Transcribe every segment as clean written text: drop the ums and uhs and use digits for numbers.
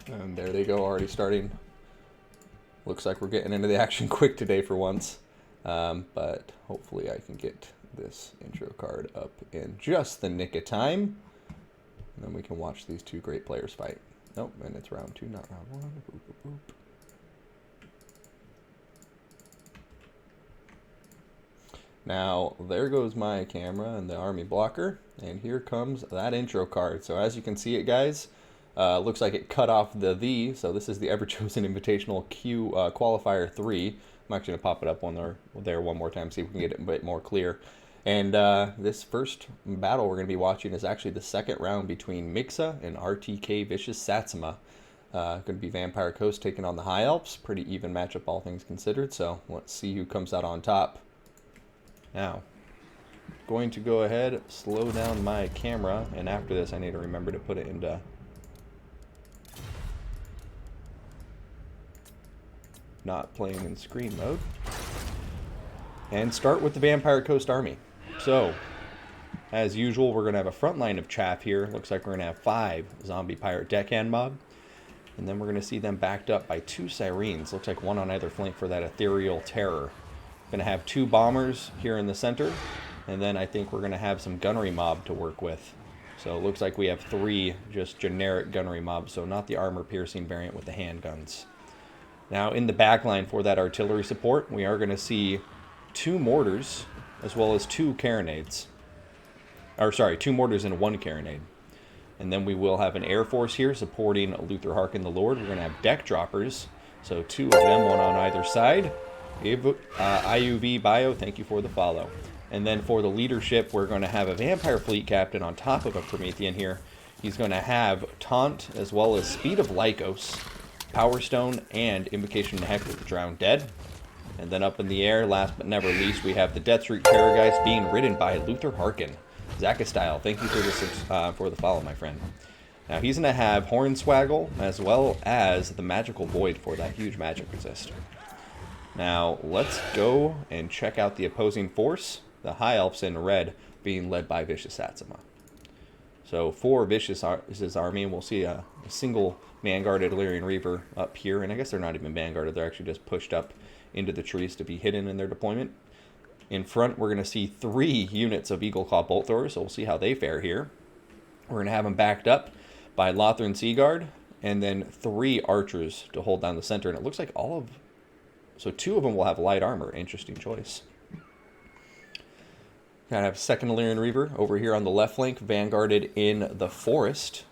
And there they go, already starting. Looks like we're getting into the action quick today for once. But hopefully I can get this intro card up in just the nick of time. And then we can watch these two great players fight. Nope, and it's round 2, not round 1. Boop, boop, boop. Now, there goes my camera and the army blocker. And here comes that intro card. So as you can see it, guys, looks like it cut off the. So this is the Everchosen Invitational Q Qualifier 3. I'm actually going to pop it up there one more time, see if we can get it a bit more clear. And this first battle we're going to be watching is actually the second round between Migsa and RTK Vicioussatsuma. Going to be Vampire Coast taking on the High Elves. Pretty even matchup, all things considered. So let's see who comes out on top. Now, going to go ahead, slow down my camera, and after this I need to remember to put it into not playing in screen mode. And start with the Vampire Coast Army. So, as usual, we're going to have a front line of chaff here. Looks like we're going to have 5 zombie pirate deckhand mob. And then we're going to see them backed up by 2 sirens. Looks like one on either flank for that ethereal terror. Going to have 2 bombers here in the center. And then I think we're going to have some gunnery mob to work with. So it looks like we have 3 just generic gunnery mobs. So not the armor-piercing variant with the handguns. Now in the back line for that artillery support, we are going to see 2 mortars as well as 2 carronades. Or sorry, 2 mortars and 1 carronade. And then we will have an air force here supporting Luther Harkin the Lord. We're going to have deck droppers. So 2 of them, 1 on either side. IUV Bio, thank you for the follow. And then for the leadership, we're going to have a Vampire Fleet Captain on top of a Promethean here. He's going to have Taunt as well as Speed of Lycos, Power Stone, and Invocation to Heck with the Drowned Dead. And then up in the air, last but never least, we have the Deathstroke Terrorgeist being ridden by Luther Harkin. Zaka Style, thank you for the follow, my friend. Now he's going to have Hornswaggle as well as the Magical Void for that huge magic resist. Now let's go and check out the opposing force. The High Elves in red being led by Vicioussatsuma. So for Vicious's army, we'll see a single man-guarded Illyrian Reaver up here. And I guess they're not even man-guarded. They're actually just pushed up into the trees to be hidden in their deployment. In front, we're going to see 3 units of Eagle Claw Bolt Throwers. So we'll see how they fare here. We're going to have them backed up by Lothran Seaguard. And then 3 archers to hold down the center. And it looks like so 2 of them will have light armor. Interesting choice. Gonna have second Illyrian Reaver over here on the left flank, vanguarded in the forest.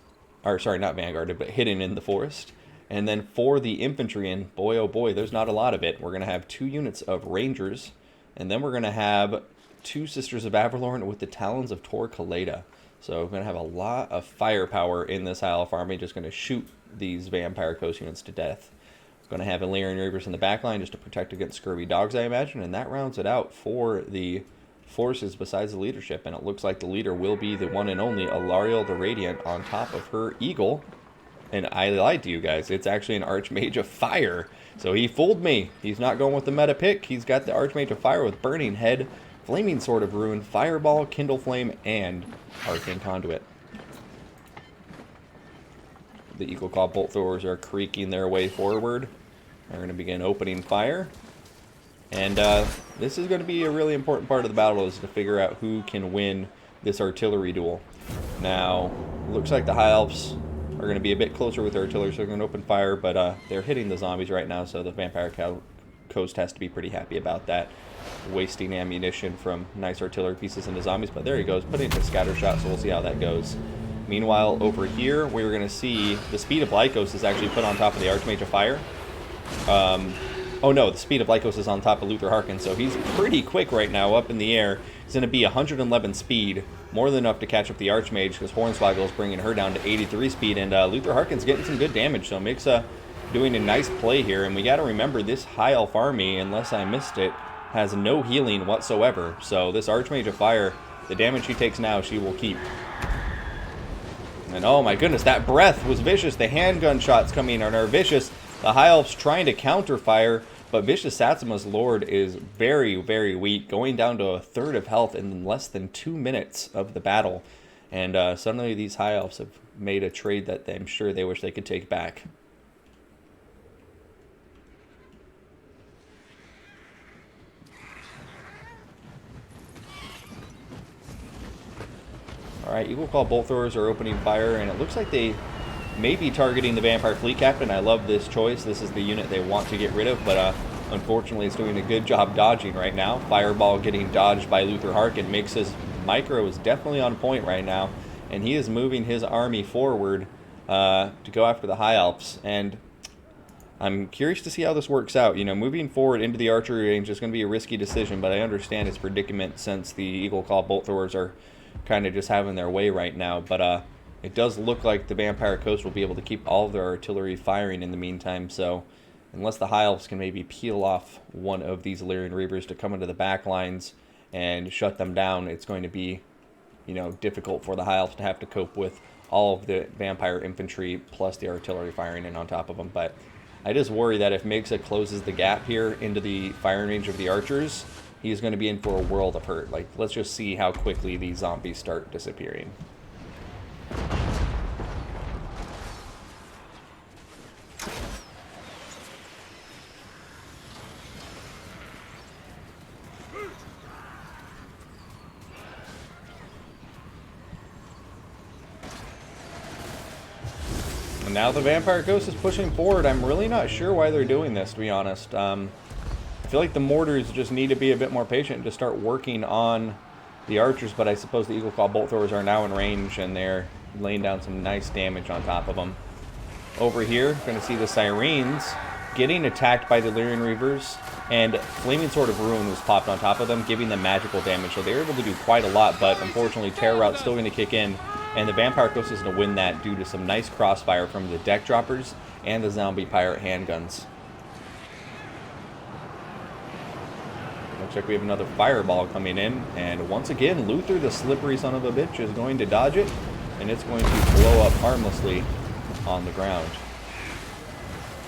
Or sorry, not vanguarded, but hidden in the forest. And then for the infantry, and boy oh boy, there's not a lot of it. We're gonna have 2 units of Rangers, and then we're gonna have 2 Sisters of Avalorn with the Talons of Tor Kaleda. So we're gonna have a lot of firepower in this High Elf army, just gonna shoot these Vampire Coast units to death. Going to have Illyrian Reavers in the back line just to protect against scurvy dogs, I imagine. And that rounds it out for the forces besides the leadership. And it looks like the leader will be the one and only Alariel the Radiant on top of her Eagle. And I lied to you guys. It's actually an Archmage of Fire. So he fooled me. He's not going with the meta pick. He's got the Archmage of Fire with Burning Head, Flaming Sword of Ruin, Fireball, Kindle Flame, and Arcane Conduit. The Eagle Claw Bolt Throwers are creaking their way forward. They're going to begin opening fire. And this is going to be a really important part of the battle, is to figure out who can win this artillery duel. Now, looks like the High Elves are going to be a bit closer with their artillery, so they're going to open fire, but they're hitting the zombies right now, so the Vampire Coast has to be pretty happy about that. Wasting ammunition from nice artillery pieces into zombies, but there he goes, putting it into scatter shot, so we'll see how that goes. Meanwhile, over here, we're going to see the Speed of Lycos is actually put on top of the Archmage of Fire. Oh no, the Speed of Lycos is on top of Luther Harkin, so he's pretty quick right now up in the air. He's going to be 111 speed, more than enough to catch up the Archmage, because Hornswaggle is bringing her down to 83 speed, and Luther Harkin's getting some good damage, so Migsa doing a nice play here. And we got to remember, this High Elf army, unless I missed it, has no healing whatsoever. So this Archmage of Fire, the damage she takes now, she will keep. And oh my goodness, that breath was vicious. The handgun shots coming in are vicious. The High Elves trying to counter fire, but Vicioussatsuma's Lord is very, very weak, going down to 1/3 of health in less than 2 minutes of the battle. And suddenly these High Elves have made a trade that I'm sure they wish they could take back. Alright, Eagle Claw Bolt Throwers are opening fire, and it looks like they may be targeting the Vampire Fleet Captain. I love this choice. This is the unit they want to get rid of, but unfortunately it's doing a good job dodging right now. Fireball getting dodged by Luther Harkin. Migsa's micro is definitely on point right now, and he is moving his army forward to go after the High Elves. And I'm curious to see how this works out. You know, moving forward into the archery range is going to be a risky decision, but I understand his predicament since the Eagle Claw Bolt Throwers are kind of just having their way right now. But it does look like the Vampire Coast will be able to keep all of their artillery firing in the meantime. So unless the High Elves can maybe peel off one of these Illyrian Reavers to come into the back lines and shut them down, it's going to be, you know, difficult for the High Elves to have to cope with all of the Vampire infantry plus the artillery firing in on top of them. But I just worry that if Migsa closes the gap here into the firing range of the archers, he's going to be in for a world of hurt. Like, let's just see how quickly these zombies start disappearing. And now the Vampire Coast is pushing forward. I'm really not sure why they're doing this, to be honest. I feel like the mortars just need to be a bit more patient and just start working on the archers, but I suppose the Eagle Claw Bolt Throwers are now in range, and they're laying down some nice damage on top of them. Over here, going to see the Sirens getting attacked by the Illyrian Reavers, and Flaming Sword of Ruin was popped on top of them, giving them magical damage, so they were able to do quite a lot, but unfortunately Terror Route's still going to kick in, and the Vampire Coast is going to win that due to some nice crossfire from the deck droppers and the zombie pirate handguns. Looks like we have another fireball coming in, and once again, Luther, the slippery son of a bitch, is going to dodge it, and it's going to blow up harmlessly on the ground.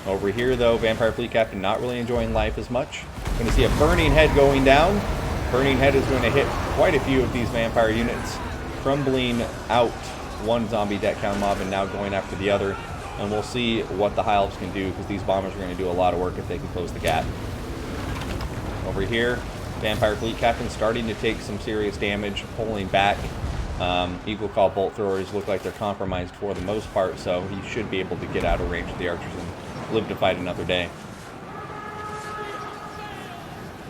Over here, though, Vampire Fleet Captain not really enjoying life as much. Going to see a Burning Head going down. Burning Head is going to hit quite a few of these vampire units, crumbling out one zombie deck count mob and now going after the other. And we'll see what the High Elves can do, because these bombers are going to do a lot of work if they can close the gap. Over here, Vampire Fleet Captain starting to take some serious damage, pulling back. Eagle Claw Bolt Throwers look like they're compromised for the most part, so he should be able to get out of range of the archers and live to fight another day.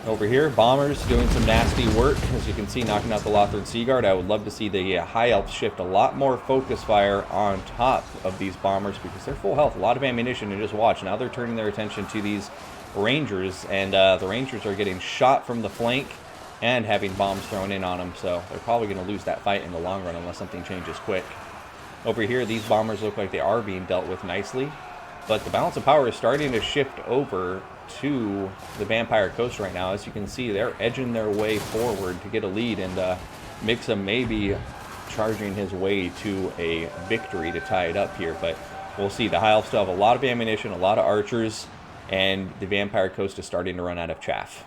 Over here, bombers doing some nasty work, as you can see, knocking out the Lothran Sea Guard. I would love to see the High Elves shift a lot more focus fire on top of these bombers, because they're full health, a lot of ammunition, and just watch. Now they're turning their attention to these Rangers, and the Rangers are getting shot from the flank and having bombs thrown in on them, so they're probably going to lose that fight in the long run unless something changes quick. Over here, these bombers look like they are being dealt with nicely, but the balance of power is starting to shift over to the Vampire Coast right now. As you can see, they're edging their way forward to get a lead, and Migsa may be charging his way to a victory to tie it up here, but we'll see. The High Elves still have a lot of ammunition, a lot of archers, and the Vampire Coast is starting to run out of chaff.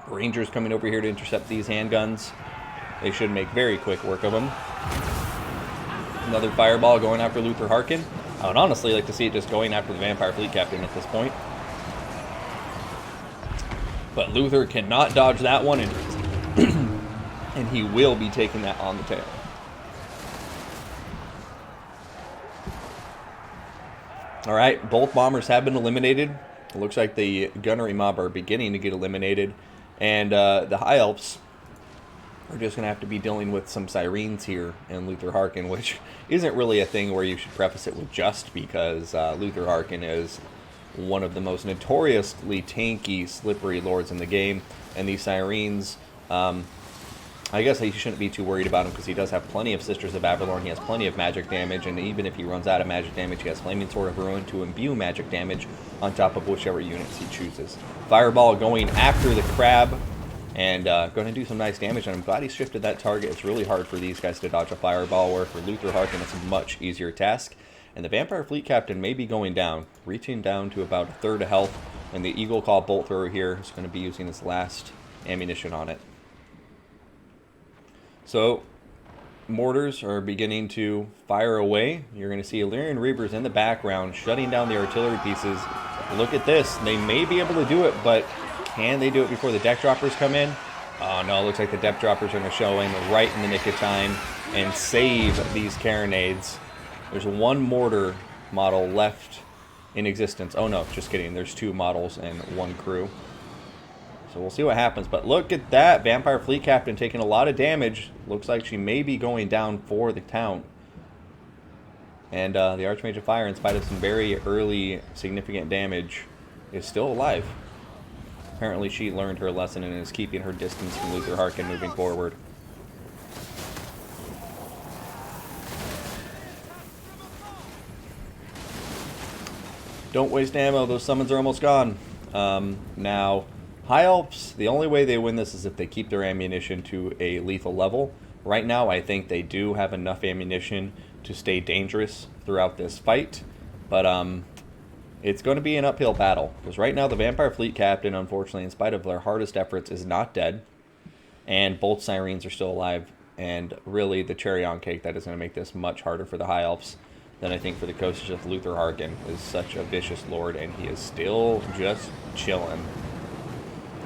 Rangers coming over here to intercept these handguns. They should make very quick work of them. Another fireball going after Luther Harkin. I would honestly like to see it just going after the Vampire Fleet Captain at this point. But Luther cannot dodge that one, and he will be taking that on the tail. Alright, both bombers have been eliminated. It looks like the gunnery mob are beginning to get eliminated. And the High Elves are just going to have to be dealing with some Sirens here and Luther Harkin, which isn't really a thing where you should preface it with just, because Luther Harkin is one of the most notoriously tanky, slippery lords in the game. And these Sirens, I guess he shouldn't be too worried about him, because he does have plenty of Sisters of Avalorn, he has plenty of magic damage, and even if he runs out of magic damage, he has Flaming Sword of Ruin to imbue magic damage on top of whichever units he chooses. Fireball going after the crab, and going to do some nice damage, and I'm glad he shifted that target. It's really hard for these guys to dodge a fireball, where for Luther Harkin it's a much easier task. And the Vampire Fleet Captain may be going down, reaching down to about a third of health, and the Eagle Claw Bolt Thrower here is going to be using his last ammunition on it. So, mortars are beginning to fire away. You're going to see Illyrian Reavers in the background shutting down the artillery pieces. Look at this. They may be able to do it, but can they do it before the deck droppers come in? Oh no, looks like the depth droppers are going to show in right in the nick of time and save these carronades. There's one mortar model left in existence. Oh no, just kidding. There's 2 models and 1 crew. So we'll see what happens. But look at that. Vampire Fleet Captain taking a lot of damage. Looks like she may be going down for the count. And the Archmage of Fire, in spite of some very early significant damage, is still alive. Apparently she learned her lesson and is keeping her distance from Luther Harkin moving forward. Don't waste ammo. Those summons are almost gone. Now, High Elves, the only way they win this is if they keep their ammunition to a lethal level. Right now, I think they do have enough ammunition to stay dangerous throughout this fight. But it's going to be an uphill battle. Because right now, the Vampire Fleet Captain, unfortunately, in spite of their hardest efforts, is not dead. And both Sirens are still alive. And really, the cherry on cake that is going to make this much harder for the High Elves than I think for the Coast is just Luther Harkin is such a vicious lord, and he is still just chilling.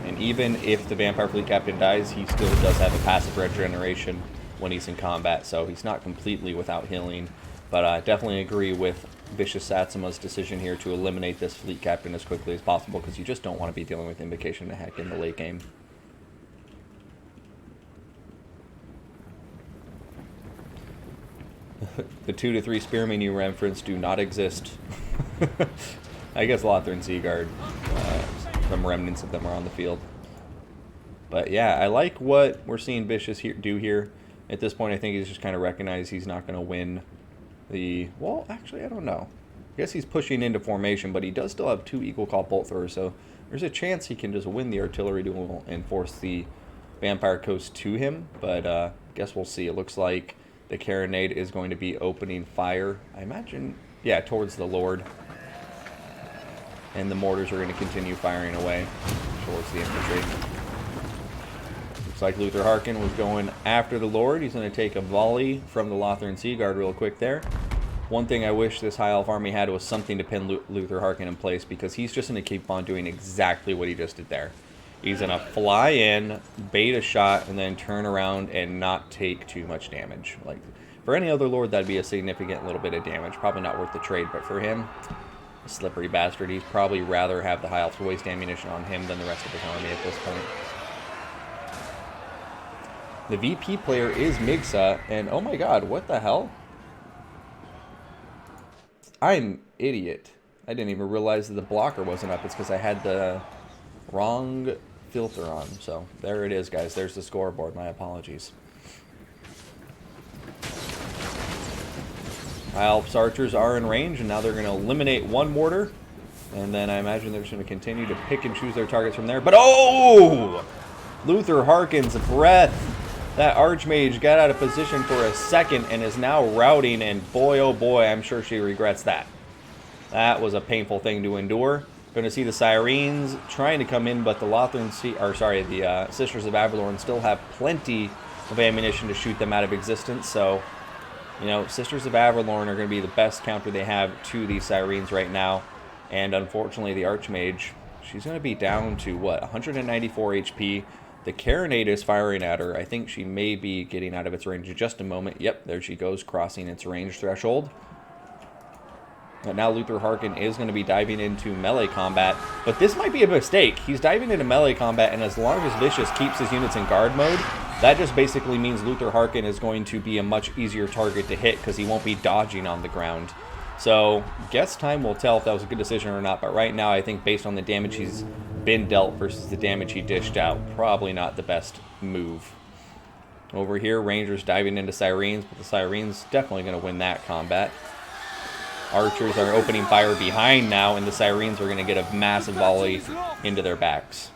And even if the Vampire Fleet Captain dies, he still does have a passive regeneration when he's in combat, so he's not completely without healing. But I definitely agree with Vicioussatsuma's decision here to eliminate this Fleet Captain as quickly as possible, because you just don't want to be dealing with Invocation of Heck in the late game. The 2 to 3 spearmen you referenced do not exist. I guess Lothar and Seaguard, some remnants of them are on the field. But yeah, I like what we're seeing Vicious do here. At this point, I think he's just kind of recognized he's not going to win the... Well, actually, I don't know. I guess he's pushing into formation, but he does still have 2 equal call bolt throwers, so there's a chance he can just win the artillery duel and force the Vampire Coast to him. But I guess we'll see. It looks like the carronade is going to be opening fire, I imagine, yeah, towards the Lord. And the mortars are going to continue firing away towards the infantry. Looks like Luther Harkin was going after the Lord. He's going to take a volley from the Lothar and Seaguard real quick there. One thing I wish this High Elf army had was something to pin Luther Harkin in place, because he's just going to keep on doing exactly what he just did there. He's going to fly in, bait a shot, and then turn around and not take too much damage. Like, for any other Lord, that'd be a significant little bit of damage. Probably not worth the trade, but for him, a slippery bastard, he'd probably rather have the High Elves waste ammunition on him than the rest of his army at this point. The VP player is Migsa, and oh my god, what the hell? I'm an idiot. I didn't even realize that the blocker wasn't up. It's because I had the wrong filter on. So there it is, guys. There's the scoreboard. My apologies. Alps archers are in range, and now they're going to eliminate 1 mortar. And then I imagine they're just going to continue to pick and choose their targets from there. But oh! Luther Harkin's breath. That Archmage got out of position for a second and is now routing, and boy, oh boy, I'm sure she regrets that. That was a painful thing to endure. Going to see the Sirens trying to come in, but the the Sisters of Avalorn still have plenty of ammunition to shoot them out of existence. So, you know, Sisters of Avalorn are going to be the best counter they have to these Sirens right now. And unfortunately, the Archmage, she's going to be down to, what, 194 HP. The carronade is firing at her. I think she may be getting out of its range in just a moment. Yep, there she goes, crossing its range threshold. But now Luther Harkin is going to be diving into melee combat. But this might be a mistake. He's diving into melee combat, and as long as Vicious keeps his units in guard mode, that just basically means Luther Harkin is going to be a much easier target to hit because he won't be dodging on the ground. So, guess time will tell if that was a good decision or not. But right now, I think based on the damage he's been dealt versus the damage he dished out, probably not the best move. Over here, Rangers diving into Sirens, but the Sirens definitely going to win that combat. Archers are opening fire behind now, and the Sirens are going to get a massive volley into their backs.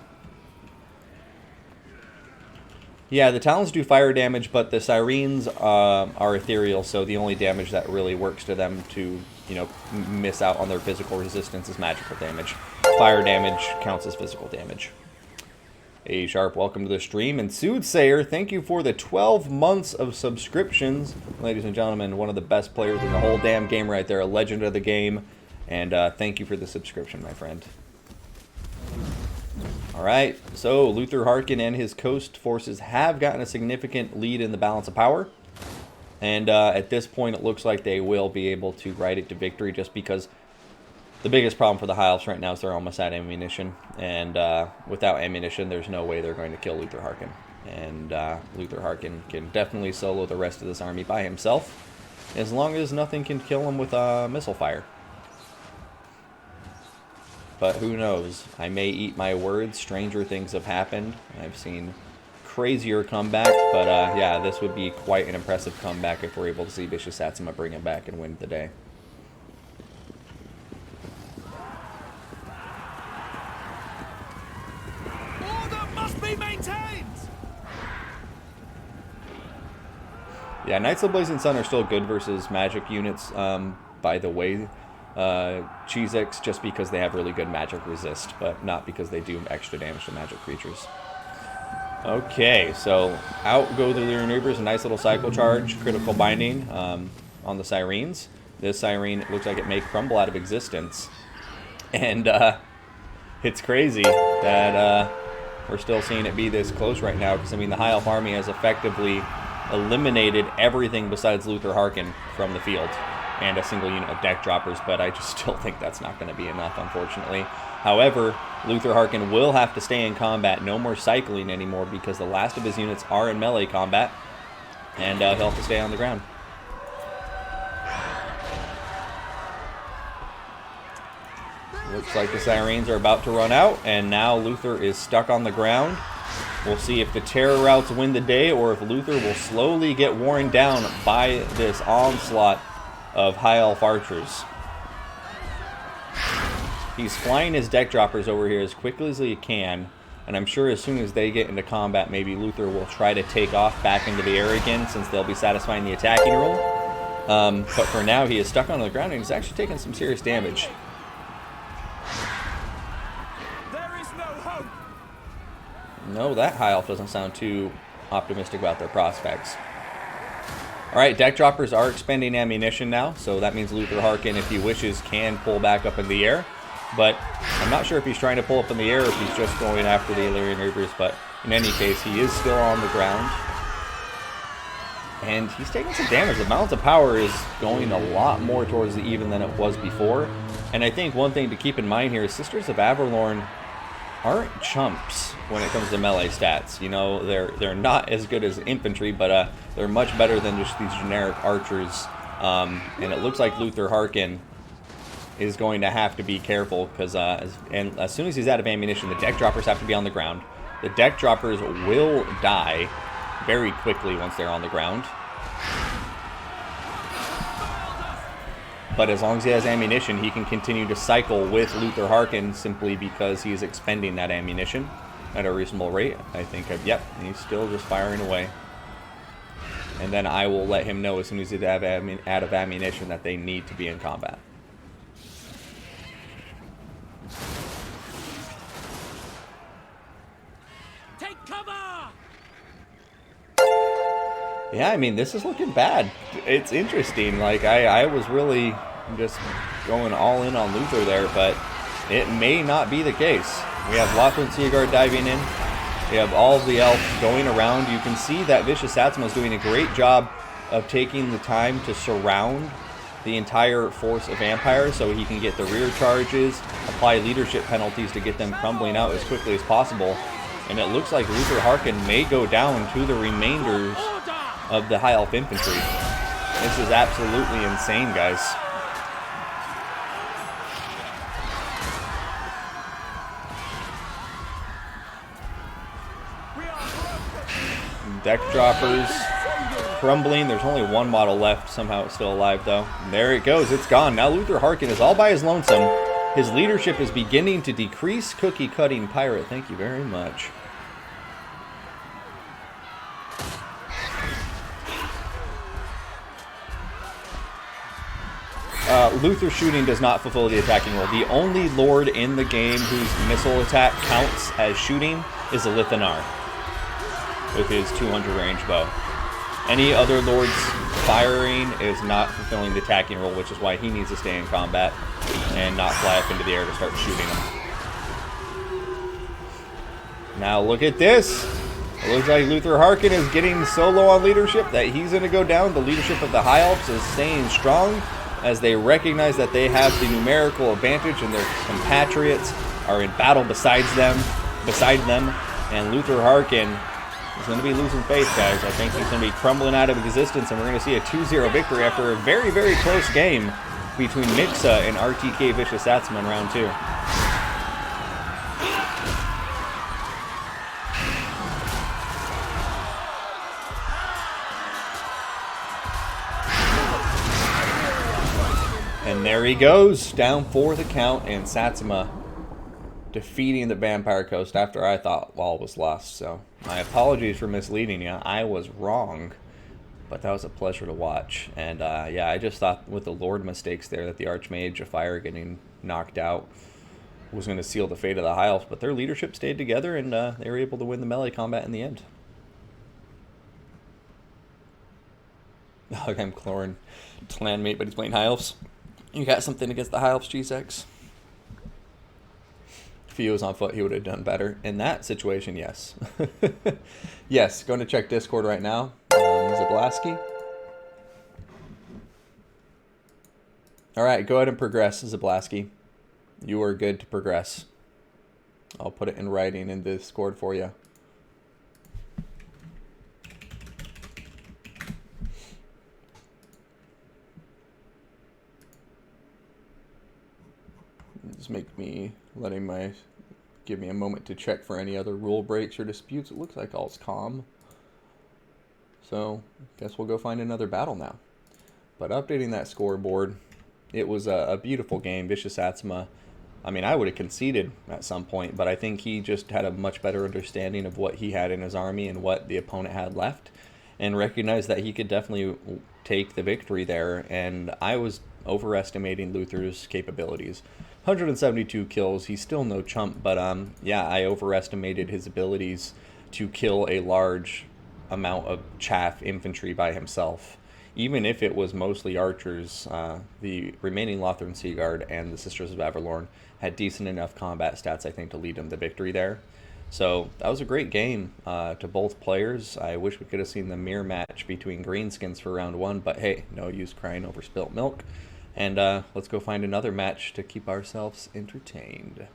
Yeah, the Talons do fire damage, but the Sirens are ethereal, so the only damage that really works to them to, you know, miss out on their physical resistance is magical damage. Fire damage counts as physical damage. Hey Sharp, welcome to the stream. And Soothsayer, thank you for the 12 months of subscriptions. Ladies and gentlemen, one of the best players in the whole damn game right there, a legend of the game. And thank you for the subscription, my friend. Alright, so Luther Harkin and his Coast forces have gotten a significant lead in the balance of power. And at this point, it looks like they will be able to ride it to victory, just because the biggest problem for the High Elves right now is they're almost out of ammunition. And without ammunition, there's no way they're going to kill Luther Harkin. And Luther Harkin can definitely solo the rest of this army by himself, as long as nothing can kill him with missile fire. But who knows? I may eat my words. Stranger things have happened. I've seen crazier comebacks, but yeah, this would be quite an impressive comeback if we're able to see Vicioussatsuma bring it back and win the day. Order must be maintained. Yeah, Knights of the Blazing Sun are still good versus magic units, by the way. Cheez-X, just because they have really good magic resist, but not because they do extra damage to magic creatures. Okay, so out go the Lyrian Reapers, a nice little cycle charge, critical binding on the Sirens. This Siren looks like it may crumble out of existence. And it's crazy that we're still seeing it be this close right now, because I mean the High Elf army has effectively eliminated everything besides Luther Harkin from the field and a single unit of deck droppers, but I just still think that's not going to be enough, unfortunately. However, Luther Harkin will have to stay in combat, no more cycling anymore, because the last of his units are in melee combat, and he'll have to stay on the ground. Looks like the Sirens are about to run out, and now Luther is stuck on the ground. We'll see if the Terror Routes win the day, or if Luther will slowly get worn down by this onslaught of High Elf archers. He's flying his deck droppers over here as quickly as he can, and I'm sure as soon as they get into combat, maybe Luther will try to take off back into the air again, since they'll be satisfying the attacking role. But for now, he is stuck on the ground, and he's actually taking some serious damage. There is no hope. No, that High Elf doesn't sound too optimistic about their prospects. Alright, deck droppers are expending ammunition now, so that means Luther Harkin, if he wishes, can pull back up in the air. But I'm not sure if he's trying to pull up in the air or if he's just going after the Illyrian Reapers, but in any case, he is still on the ground. And he's taking some damage. The balance of power is going a lot more towards the even than it was before. And I think one thing to keep in mind here is Sisters of Averlorn aren't chumps when it comes to melee stats. You know, they're not as good as infantry, but they're much better than just these generic archers. And it looks like Luther Harkin is going to have to be careful, because as soon as he's out of ammunition, the deck droppers have to be on the ground. The deck droppers will die very quickly once they're on the ground. But as long as he has ammunition, he can continue to cycle with Luther Harkin, simply because he's expending that ammunition at a reasonable rate. I think, yep, he's still just firing away. And then I will let him know as soon as he's out of ammunition that they need to be in combat. Take cover! Yeah, I mean, this is looking bad. It's interesting. Like, I was really just going all in on Luther there, but it may not be the case. We have Lothar and Seaguard diving in. We have all of the elves going around. You can see that Vicioussatsuma is doing a great job of taking the time to surround the entire force of vampires so he can get the rear charges, apply leadership penalties to get them crumbling out as quickly as possible. And it looks like Luther Harkin may go down to the remainders of the High Elf infantry. This is absolutely insane, guys. Deck droppers crumbling. There's only one model left. Somehow it's still alive, though. And there it goes. It's gone. Now Luther Harkin is all by his lonesome. His leadership is beginning to decrease. Cookie cutting pirate. Thank you very much. Luther shooting does not fulfill the attacking role. The only lord in the game whose missile attack counts as shooting is a Lithanar with his 200 range bow. Any other lord's firing is not fulfilling the attacking role, which is why he needs to stay in combat and not fly up into the air to start shooting them. Now look at this. It looks like Luther Harkin is getting so low on leadership that he's going to go down. The leadership of the High Elves is staying strong as they recognize that they have the numerical advantage and their compatriots are in battle beside them. And Luther Harkin is going to be losing faith, guys. I think he's going to be crumbling out of existence, and we're going to see a 2-0 victory after a very, very close game between Migsa and RTK Vicioussatsuma in round 2. And there he goes, down for the count, and Satsuma defeating the Vampire Coast after I thought all was lost. So my apologies for misleading you. I was wrong, but that was a pleasure to watch. And yeah, I just thought with the Lord mistakes there that the Archmage of Fire getting knocked out was going to seal the fate of the High Elves, but their leadership stayed together, and they were able to win the melee combat in the end. Oh, I'm Clorin, clanmate, but he's playing High Elves. You got something against the High Elves, GSX? If he was on foot, he would have done better. In that situation, yes. Yes, going to check Discord right now. Zablaski. Alright, go ahead and progress, Zablaski. You are good to progress. I'll put it in writing in Discord for you. Just give me a moment to check for any other rule breaks or disputes. It looks like all's calm. So, guess we'll go find another battle now. But updating that scoreboard, it was a beautiful game. Vicioussatsuma, I mean, I would have conceded at some point, but I think he just had a much better understanding of what he had in his army and what the opponent had left, and recognized that he could definitely take the victory there, and I was overestimating Luther's capabilities. 172 kills, he's still no chump, but yeah, I overestimated his abilities to kill a large amount of chaff infantry by himself. Even if it was mostly archers, the remaining Lothran Sea Guard and the Sisters of Averlorn had decent enough combat stats, I think, to lead him to victory there. So that was a great game to both players. I wish we could have seen the mirror match between Greenskins for round 1, but hey, no use crying over spilt milk. And let's go find another match to keep ourselves entertained.